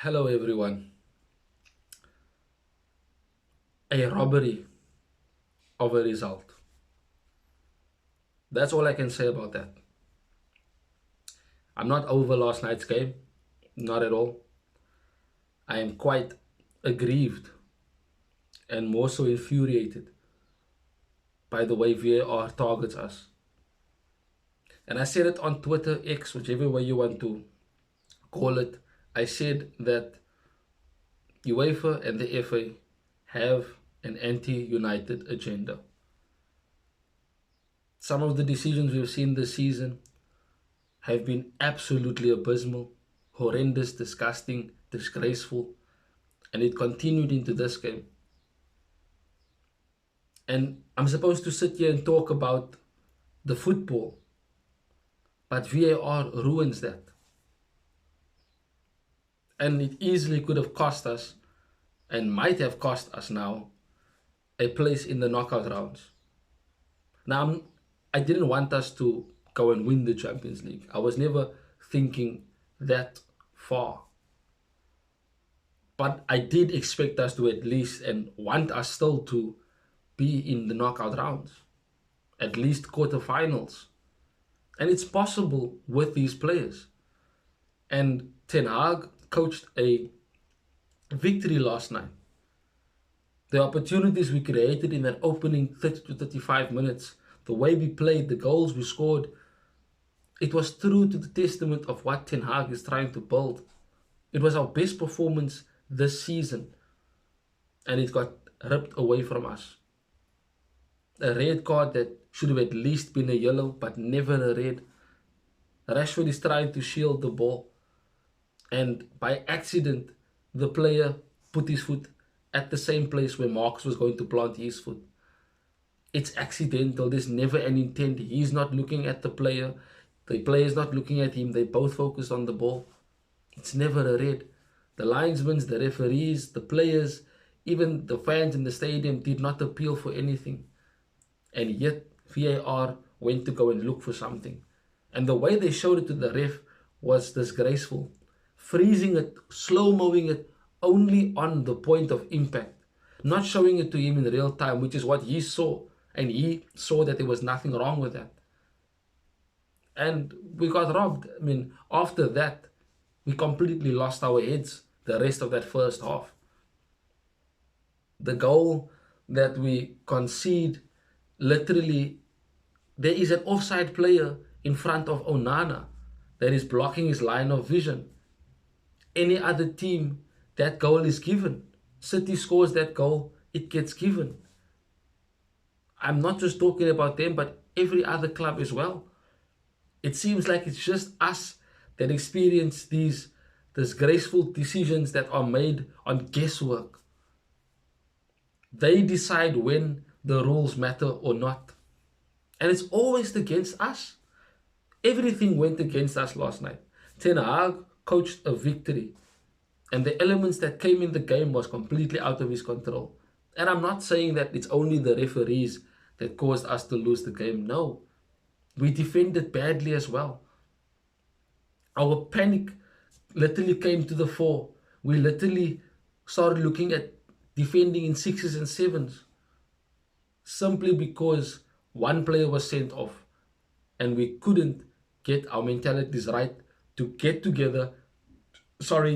Hello, everyone. A robbery of a result. That's all I can say about that. I'm not over last night's game, not at all. I am quite aggrieved and more so infuriated by the way VAR targets us. And I said it on Twitter, X, whichever way you want to call it. I said that UEFA and the FA have an anti United agenda. Some of the decisions we've seen this season have been absolutely abysmal, horrendous, disgusting, disgraceful, and it continued into this game. And I'm supposed to sit here and talk about the football, but VAR ruins that. And it easily could have cost us, and might have cost us now, a place in the knockout rounds. Now, I didn't want us to go and win the Champions League. I was never thinking that far. But I did expect us to at least, and want us still to be in the knockout rounds, at least quarterfinals. And it's possible with these players. And Ten Hag coached a victory last night. The opportunities we created in that opening 30 to 35 minutes, the way we played, the goals we scored, it was true to the testament of what Ten Hag is trying to build. It was our best performance this season, and it got ripped away from us. A red card that should have at least been a yellow, but never a red. Rashford is trying to shield the ball, and by accident, the player put his foot at the same place where Marcus was going to plant his foot. It's accidental. There's never an intent. He's not looking at the player is not looking at him. They both focus on the ball. It's never a red. The linesmen, the referees, the players, even the fans in the stadium did not appeal for anything. And yet VAR went to go and look for something. And the way they showed it to the ref was disgraceful. Freezing it, slow-moing it only on the point of impact. Not showing it to him in real time, which is what he saw. And he saw that there was nothing wrong with that. And we got robbed. I mean, after that, we completely lost our heads the rest of that first half. The goal that we concede, literally, there is an offside player in front of Onana that is blocking his line of vision. Any other team, that goal is given. City scores that goal, it gets given. I'm not just talking about them, but every other club as well. It seems like it's just us that experience these disgraceful decisions that are made on guesswork. They decide when the rules matter or not. And it's always against us. Everything went against us last night. Ten Hag coached a victory. And the elements that came in the game was completely out of his control. And I'm not saying that it's only the referees that caused us to lose the game. No. We defended badly as well. Our panic literally came to the fore. We literally started looking at defending in sixes and sevens. Simply because one player was sent off. And we couldn't get our mentalities right to get together,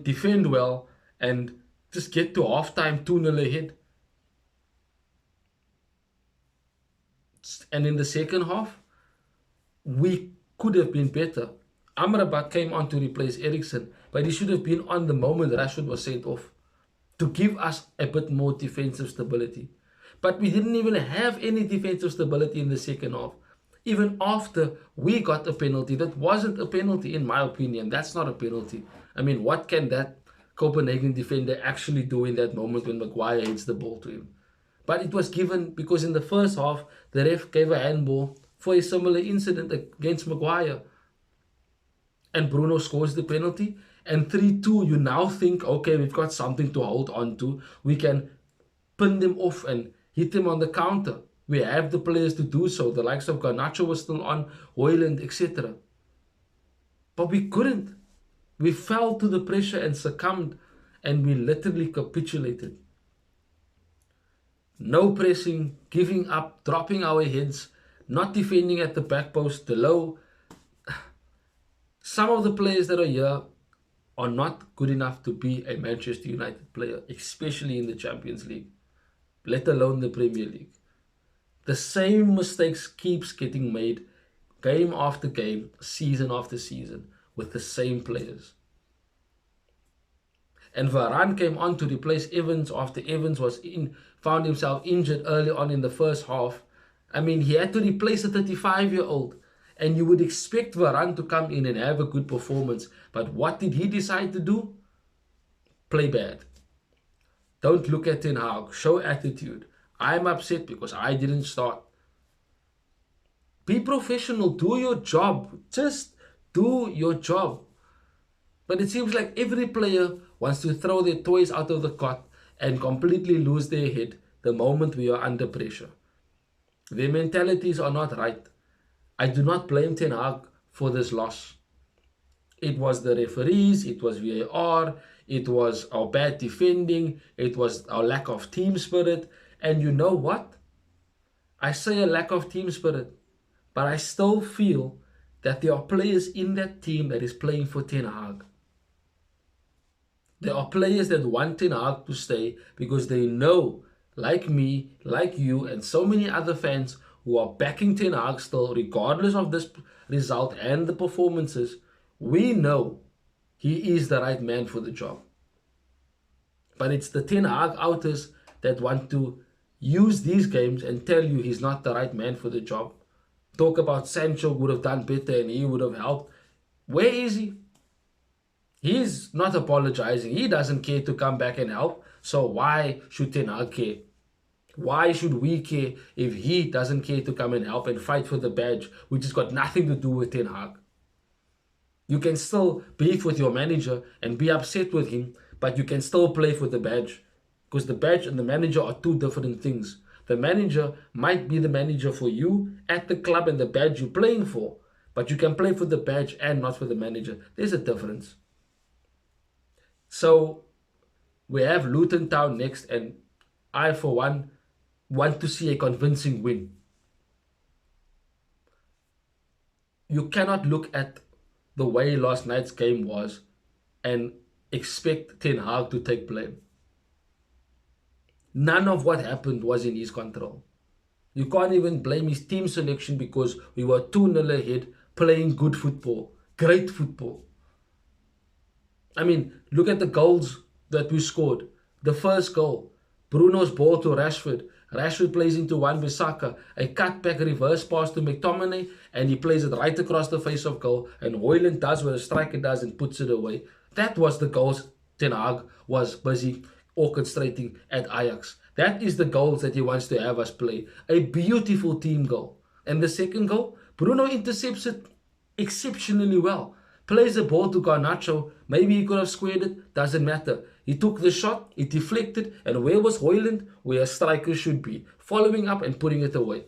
defend well, and just get to halftime 2-0 ahead. And in the second half, we could have been better. Amrabat came on to replace Eriksen, but he should have been on the moment Rashford was sent off to give us a bit more defensive stability. But we didn't even have any defensive stability in the second half. Even after we got a penalty, that wasn't a penalty in my opinion. That's not a penalty. I mean, what can that Copenhagen defender actually do in that moment when Maguire hits the ball to him? But it was given because in the first half, the ref gave a handball for a similar incident against Maguire. And Bruno scores the penalty. And 3-2, you now think, okay, we've got something to hold on to. We can pin them off and hit them on the counter. We have the players to do so. The likes of Garnacho was still on, Hoyland, etc. But we couldn't. We fell to the pressure and succumbed and we literally capitulated. No pressing, giving up, dropping our heads, not defending at the back post, the low. Some of the players that are here are not good enough to be a Manchester United player, especially in the Champions League, let alone the Premier League. The same mistakes keeps getting made game after game, season after season, with the same players. And Varane came on to replace Evans after Evans found himself injured early on in the first half. I mean, he had to replace a 35-year-old. And you would expect Varane to come in and have a good performance. But what did he decide to do? Play bad. Don't look at Ten Hag. Show attitude. I'm upset because I didn't start. Be professional. Do your job. Just do your job. But it seems like every player wants to throw their toys out of the cot and completely lose their head the moment we are under pressure. Their mentalities are not right. I do not blame Ten Hag for this loss. It was the referees, it was VAR, it was our bad defending, it was our lack of team spirit. And you know what? I say a lack of team spirit, but I still feel that there are players in that team that is playing for Ten Hag. There are players that want Ten Hag to stay because they know, like me, like you, and so many other fans who are backing Ten Hag still, regardless of this result and the performances, we know he is the right man for the job. But it's the Ten Hag outers that want to use these games and tell you he's not the right man for the job. Talk about Sancho would have done better and he would have helped. Where is he? He's not apologizing. He doesn't care to come back and help. So why should Ten Hag care? Why should we care if he doesn't care to come and help and fight for the badge, which has got nothing to do with Ten Hag? You can still beef with your manager and be upset with him, but you can still play for the badge. Because the badge and the manager are two different things. The manager might be the manager for you at the club and the badge you're playing for, but you can play for the badge and not for the manager. There's a difference. So we have Luton Town next, and I, for one, want to see a convincing win. You cannot look at the way last night's game was and expect Ten Hag to take blame. None of what happened was in his control. You can't even blame his team selection because we were 2-0 ahead, playing good football, great football. I mean, look at the goals that we scored. The first goal, Bruno's ball to Rashford. Rashford plays into Wan-Bissaka, a cutback reverse pass to McTominay, and he plays it right across the face of goal. And Højlund does what a striker does and puts it away. That was the goals Ten Hag was busy orchestrating at Ajax. That is the goals that he wants to have us play. A beautiful team goal. And the second goal, Bruno intercepts it exceptionally well. Plays the ball to Garnacho. Maybe he could have squared it. Doesn't matter. He took the shot. It deflected. And where was Højlund? Where a striker should be. Following up and putting it away.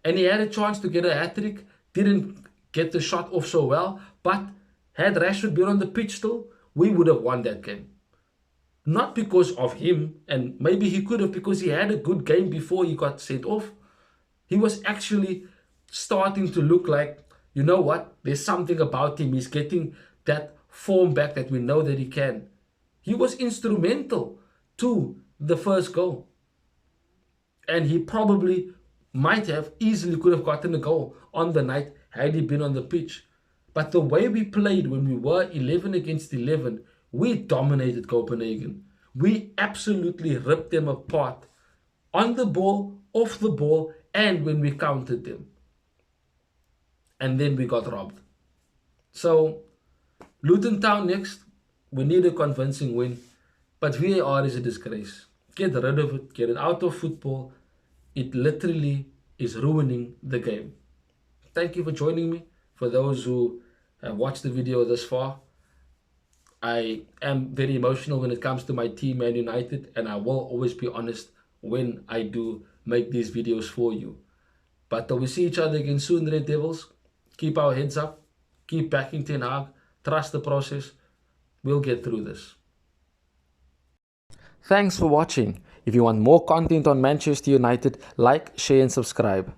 And he had a chance to get a hat-trick. Didn't get the shot off so well. But had Rashford been on the pitch still, we would have won that game. Not because of him. And maybe he could have because he had a good game before he got sent off. He was actually starting to look like, you know what, there's something about him. He's getting that form back that we know that he can. He was instrumental to the first goal. And he probably might have easily could have gotten a goal on the night had he been on the pitch. But the way we played when we were 11 against 11, we dominated Copenhagen. We absolutely ripped them apart. On the ball, off the ball, and when we countered them. And then we got robbed. So, Luton Town next. We need a convincing win. But VAR is a disgrace. Get rid of it. Get it out of football. It literally is ruining the game. Thank you for joining me. For those who have watched the video this far. I am very emotional when it comes to my team, Man United. And I will always be honest when I do make these videos for you. But we see each other again soon, Red Devils. Keep our heads up. Keep backing Ten Hag. Trust the process. We'll get through this. Thanks for watching. If you want more content on Manchester United, like, share and subscribe.